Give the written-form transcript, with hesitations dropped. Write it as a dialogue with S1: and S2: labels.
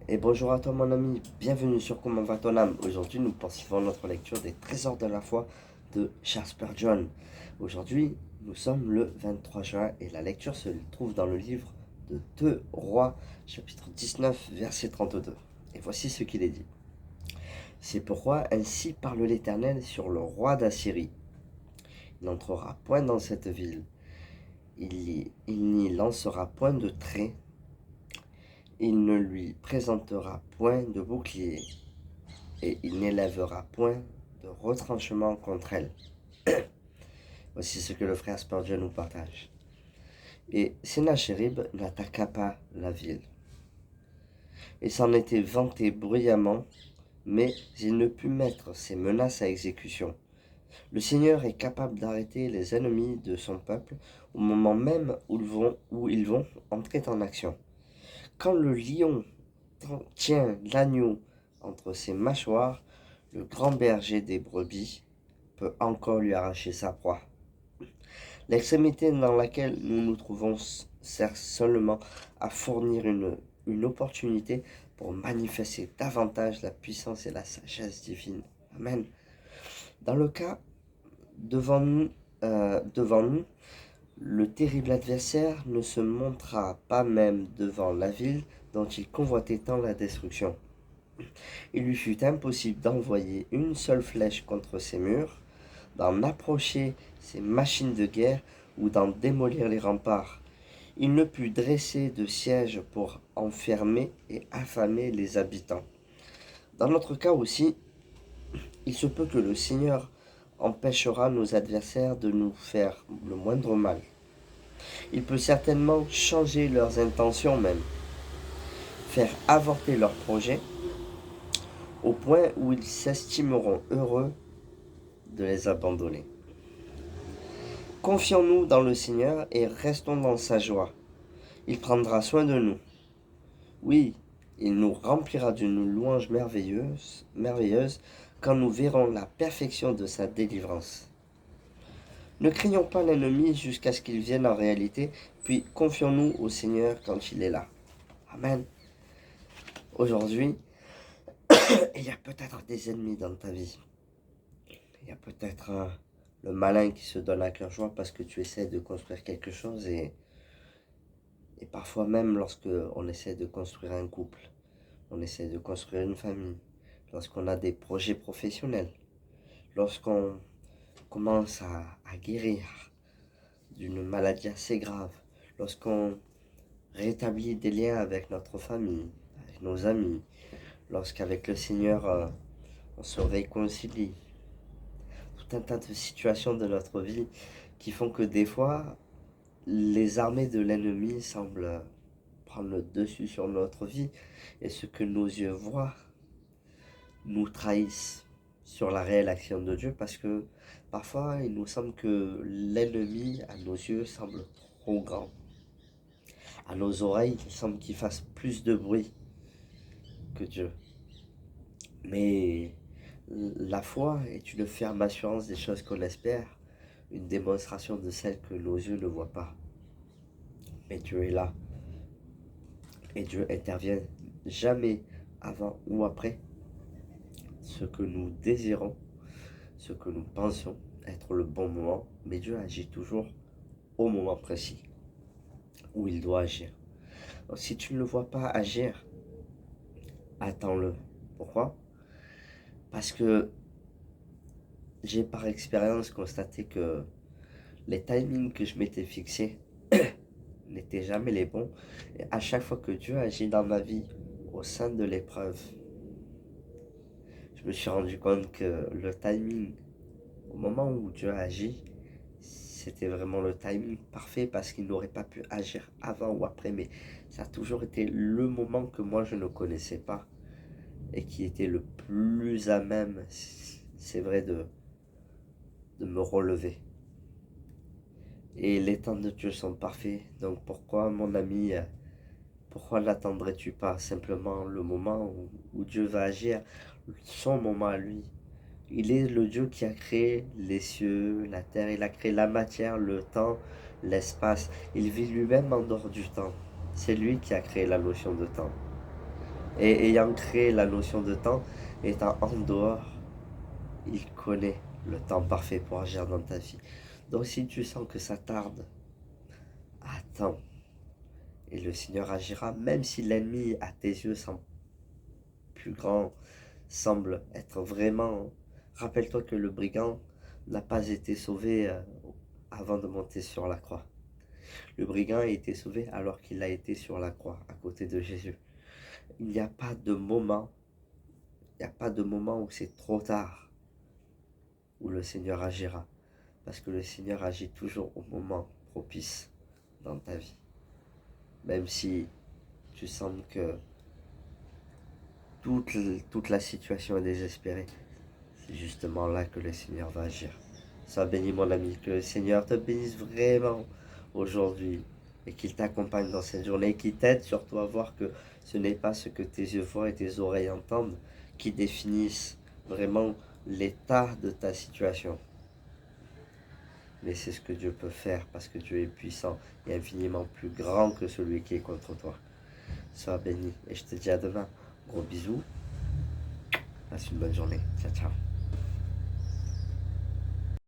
S1: Et bonjour à toi mon ami, bienvenue sur Comment va ton âme. Aujourd'hui nous poursuivons notre lecture des Trésors de la foi de Charles Spurgeon. Aujourd'hui nous sommes le 23 juin et la lecture se trouve dans le livre de 2 Rois, chapitre 19, verset 32. Et voici ce qu'il est dit. C'est pourquoi ainsi parle l'Éternel sur le roi d'Assyrie. Il n'entrera point dans cette ville, il n'y lancera point de trait, il ne lui présentera point de bouclier, et il n'élèvera point de retranchement contre elle. Voici ce que le frère Spurgeon nous partage. Et Sennachérib n'attaqua pas la ville. Il s'en était vanté bruyamment, mais il ne put mettre ses menaces à exécution. Le Seigneur est capable d'arrêter les ennemis de son peuple au moment même où ils vont entrer en action. Quand le lion tient l'agneau entre ses mâchoires, le grand berger des brebis peut encore lui arracher sa proie. L'extrémité dans laquelle nous nous trouvons sert seulement à fournir une opportunité pour manifester davantage la puissance et la sagesse divine. Amen. Dans le cas devant nous, le terrible adversaire ne se montra pas même devant la ville dont il convoitait tant la destruction. Il lui fut impossible d'envoyer une seule flèche contre ses murs, d'en approcher ses machines de guerre ou d'en démolir les remparts. Il ne put dresser de siège pour enfermer et affamer les habitants. Dans notre cas aussi, il se peut que le Seigneur empêchera nos adversaires de nous faire le moindre mal. Il peut certainement changer leurs intentions même, faire avorter leurs projets, au point où ils s'estimeront heureux de les abandonner. Confions-nous dans le Seigneur et restons dans sa joie. Il prendra soin de nous. Oui, il nous remplira d'une louange merveilleuse quand nous verrons la perfection de sa délivrance. Ne craignons pas l'ennemi jusqu'à ce qu'il vienne en réalité, puis confions-nous au Seigneur quand il est là. Amen. Aujourd'hui, il y a peut-être des ennemis dans ta vie. Il y a peut-être le malin qui se donne à cœur joie parce que tu essaies de construire quelque chose et parfois même lorsque on essaie de construire un couple, on essaie de construire une famille, lorsqu'on a des projets professionnels, lorsqu'on commence à guérir d'une maladie assez grave, lorsqu'on rétablit des liens avec notre famille, avec nos amis, lorsqu'avec le Seigneur on se réconcilie. Tout un tas de situations de notre vie qui font que des fois, les armées de l'ennemi semblent prendre le dessus sur notre vie et ce que nos yeux voient nous trahissent sur la réelle action de Dieu parce que parfois il nous semble que l'ennemi à nos yeux semble trop grand. À nos oreilles, il semble qu'il fasse plus de bruit que Dieu. Mais la foi est une ferme assurance des choses qu'on espère, une démonstration de celles que nos yeux ne voient pas. Mais Dieu est là. Et Dieu intervient jamais avant ou après ce que nous désirons, ce que nous pensons être le bon moment. Mais Dieu agit toujours au moment précis où il doit agir. Donc si tu ne le vois pas agir, attends-le. Pourquoi? Parce que j'ai par expérience constaté que les timings que je m'étais fixés n'étaient jamais les bons. Et à chaque fois que Dieu agit dans ma vie, au sein de l'épreuve, je me suis rendu compte que le timing, au moment où Dieu agit, c'était vraiment le timing parfait parce qu'il n'aurait pas pu agir avant ou après, mais ça a toujours été le moment que moi je ne connaissais pas et qui était le plus à même, c'est vrai, de me relever. Et les temps de Dieu sont parfaits, donc pourquoi mon ami, pourquoi n'attendrais-tu pas simplement le moment où Dieu va agir, son moment à lui? Il est le Dieu qui a créé les cieux, la terre, il a créé la matière, le temps, l'espace. Il vit lui-même en dehors du temps. C'est lui qui a créé la notion de temps. Et ayant créé la notion de temps, étant en dehors, il connaît le temps parfait pour agir dans ta vie. Donc si tu sens que ça tarde, attends. Et le Seigneur agira, même si l'ennemi à tes yeux semble plus grand, semble être vraiment... Rappelle-toi que le brigand n'a pas été sauvé avant de monter sur la croix. Le brigand a été sauvé alors qu'il a été sur la croix, à côté de Jésus. Il n'y a pas de moment, il n'y a pas de moment où c'est trop tard, où le Seigneur agira. Parce que le Seigneur agit toujours au moment propice dans ta vie. Même si tu sens que toute la situation est désespérée, c'est justement là que le Seigneur va agir. Sois béni mon ami, que le Seigneur te bénisse vraiment aujourd'hui et qu'il t'accompagne dans cette journée et qu'il t'aide surtout à voir que ce n'est pas ce que tes yeux voient et tes oreilles entendent qui définissent vraiment l'état de ta situation. Mais c'est ce que Dieu peut faire parce que Dieu est puissant et infiniment plus grand que celui qui est contre toi. Sois béni et je te dis à demain. Gros bisous. Passe une bonne journée. Ciao, ciao.